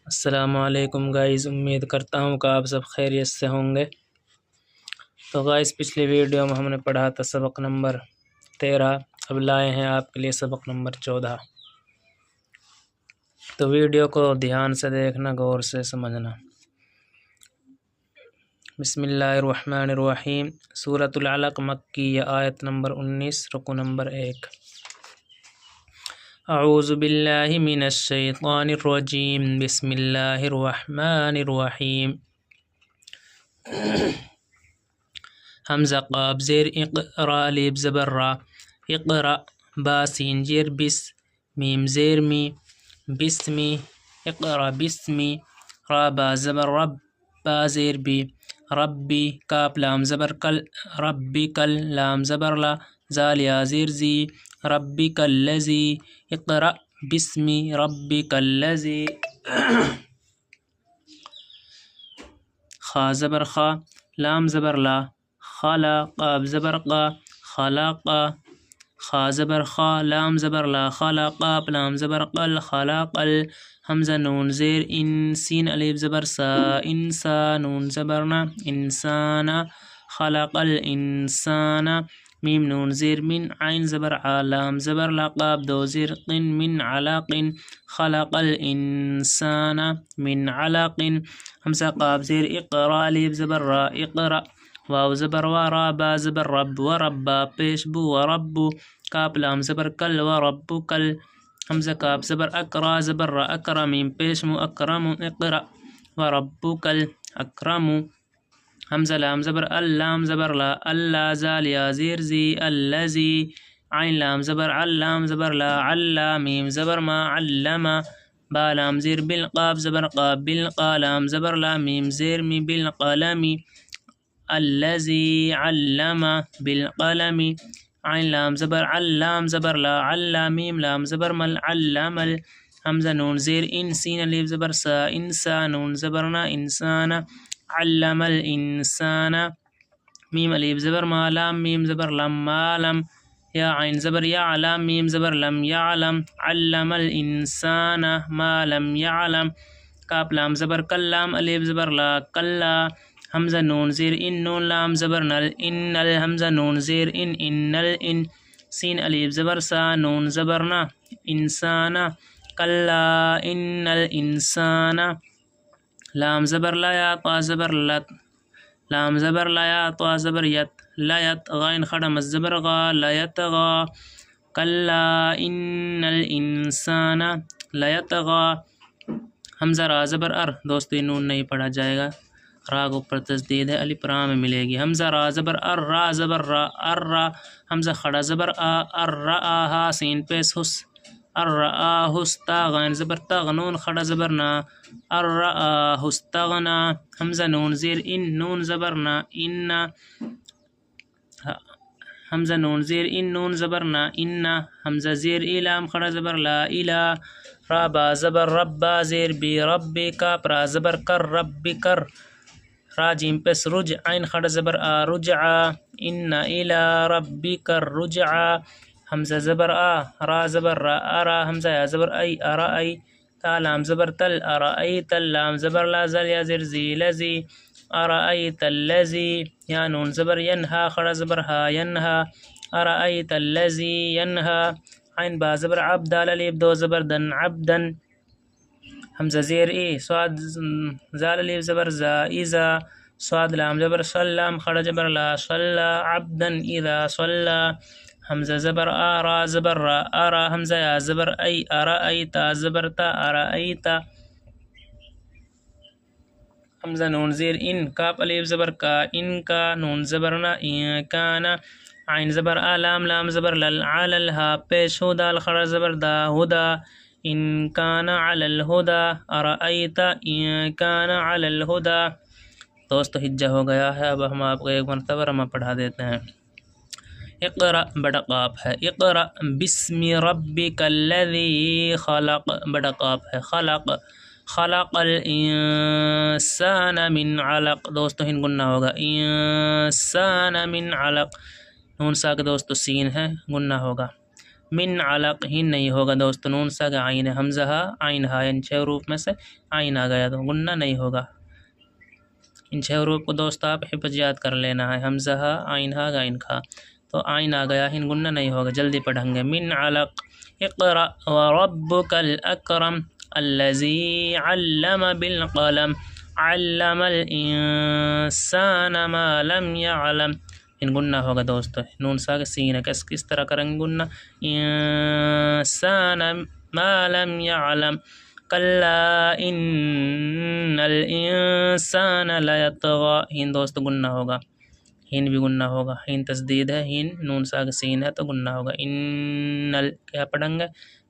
السلام علیکم گائز، امید کرتا ہوں کہ آپ سب خیریت سے ہوں گے۔ تو گائز پچھلی ویڈیو میں ہم نے پڑھا تھا سبق نمبر 13، اب لائے ہیں آپ کے لیے سبق نمبر 14۔ تو ویڈیو کو دھیان سے دیکھنا، غور سے سمجھنا۔ بسم اللہ الرحمن الرحیم۔ سورۃ العلق مکی، آیت نمبر 19، رکو نمبر 1۔ اعوذ باللہ من الشیطان الرجیم، بسم اللہ الرحمن الرحیم۔ حمزہ قاف زیر اقرا، الف زبر را، اقرا، با سین زیر بس، میم زیر می، بسمی، اقرا بسمی، را با زبر رب، با زیر بی، ربی، کاف لام زبر کل، ربی کل، لام زبر لا، زال یا زیر زی، ربی کل لذی، اقرا بسمی ربی کل لذی۔ خا زبر خا، لام زبر لا، خلا، قاف زبر قا، خلاقا، خا زبر خا، لام زبر لا، خلا، قاف لام زبر قل، خلاقل، حمزہ نون زیر ان، سین الف زبر سا، انسا، نون زبرنا، انسانا، خلق الانسان، میم نون زیر من، عین زبر ع، لام زبر لا، قاف دو زیر قن، من علق، خلق الانسان من علق، حمزہ قاف زیر اقرا، الف زبر را، اقرا، واو زبر وا، را با زبر رب، وربا پیش بو، وربو، کاف لام زبر کل، وربو کل، حمزہ کاف زبر اکرا، زبر را، اکرا، میم پیش مو، اکرم، اقرا، وربو کل اکرم، حمزہ لام زبر اللام زبر لا، اللہ، زال یا زیر زی، الذی، عین لام زبر علام زبر لا، علا، میم زبر ما، علما، با لام زیر بالقاف زبر قا، بالقا، لام زبر لا، میم زیر می، بالقلم، الذی علم بالقلم، عین لام زبر علام زبر لا، علا، میم لام زبر مل، علم، حمزہ نون زیر ان، سین الف زبر سا، انسا، نون زبرنا، انسان، علم الانسان، میم الف زبر ما، لام میم زبر لم، مالم، یا عین زبر یعلم، میم زبر لم، یعلم، علم الانسان ما لم یعلم، کاف لام زبر کلام، الف زبر لا، کلا، حمزہ نون زیر ان، نون لام زبر نل، ان، حمزہ نون زیر ان، ان ان، سین الف زبر سا، نون زبرنا، انسان، کلا ان الانسان، لام زبر لا، یا طا زبر لت، لام زبر لا، یا طا زبر یت، لیت، غین خڑم الزبر غا، لیتغا، کلا ان الانسان لیتغا، حمزہ را زبر ار، دوستو یہ نون نہیں پڑھا جائے گا، را کو پر تشدید ہے، الف را میں ملے گی، حمزہ را زبر ار، را زبر را، ار را، حمزہ خڑا زبر آ، ار را ہا، سین پیس حس، ار را حستا، غین زبر تغ، نون خڑا زبر نا، ار را حستغنا، حمزہ نون زیر ان، نون زبر نا، ان، حمزہ نون زیر ان، نون زبر نا، ان، حمزہ زیر ایلام خڑا زبر لا، الا، را با زبر رب، با زیر بی، رب، کاف را زبر کر، رب کر، را جیم پس رج، عین خڑا زبر آ، رجعا، ان الى ربک الرجعا، حمزہ زبر آ، را زبر را، ارا، حمزہ یا زبر ای، ارئی، تا لام زبر تل، ارأیت، لام زبر لا، زل یا زر زی، لذی، ارأیت الذی، یا نون زبر ینہا، خڑا زبر ہا، ینہا، ارأیت الذی ینہا، عین با زبر عبد، الف دو زبر دن، عبدن، حمزہ زیر ای، صاد زال الف زبر زا، ایزا، صاد لام زبر سلام، خڑا زبر لا، صلا، عبدا اذا صلا، حمزہ زبر آ، را زبر را، ارا، حمزہ یا زبر ای، ارأیتا، زبر تا، ارأیتا، حمزہ نون زیر ان، کاف الف زبر کا، ان کا، نون زبرنا، ان کانا، عین زبر آ، لام لام زبر لل، علل ہا، پیش ہو، دال خڑا زبر دا، ہدا، ان کان علی الہدا، ارأیت ان کان علی الہدا۔ دوستو ہجہ ہو گیا ہے، اب ہم آپ کو ایک مرتبہ رمہ پڑھا دیتے ہیں۔ اقرأ بڑا قاف ہے، اقرأ بسم ربک الذی خلق، بڑا قاف ہے، خلق، خلق الانسان من علق، دوستو ہن گنہ ہوگا، انسان من علق، نون ساکن دوستو سین ہے، گنہ ہوگا، من علق ہین نہیں ہوگا دوستو، نون ساگ عین حمزہ ہا عین ہا، ان 6 حروف میں سے عین آ گیا تو غنہ نہیں ہوگا۔ ان 6 حروف کو دوست آپ حفظ یاد کر لینا ہے، حمزہ ہا عین ہا عین کھا، تو عین آ گیا، ہن غنہ نہیں ہوگا، جلدی پڑھیں گے۔ من علق اقرأ وربک الاکرم الذی علم بالقلم علم الانسان ما لم يعلم، ان غنہ ہوگا دوستو، نون ساگ سین ہے، کس طرح کریں گے غنہ؟ انسان ما لم يعلم کلا ان الانسان لیطغی، ہین دوست غنہ ہوگا، ہین بھی غنہ ہوگا، ہین تشدید ہے، ہین نون ساگ سین ہے تو غنہ ہوگا۔ کیا پڑھیں گے؟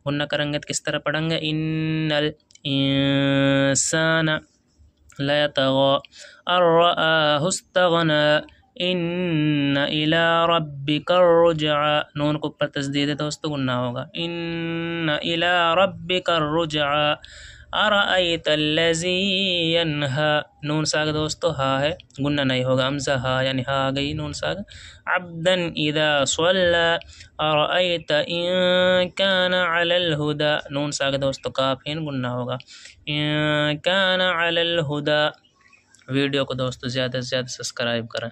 غنہ کریں گے تو کس طرح پڑھیں گے؟ ان الانسان لیطغی ان رآہ استغنی ان الی ربک الرجعی، نون کو پر تشدید ہے دوستو غنہ ہوگا، ان الی ربک الرجعی ارأیت الذی ینہی، نون ساگ دوستو ہا ہے، غنہ نہیں ہوگا، حمزہ ہا یعنی ہا آ گئی نون ساگ، عبدا اذا صلی ارأیت ان کان علی الہدی، نون ساگ دوستو کاف ہے، غنہ ہوگا، ان کان علی الہدی۔ ویڈیو کو دوستو زیادہ سے زیادہ سبسکرائب کریں۔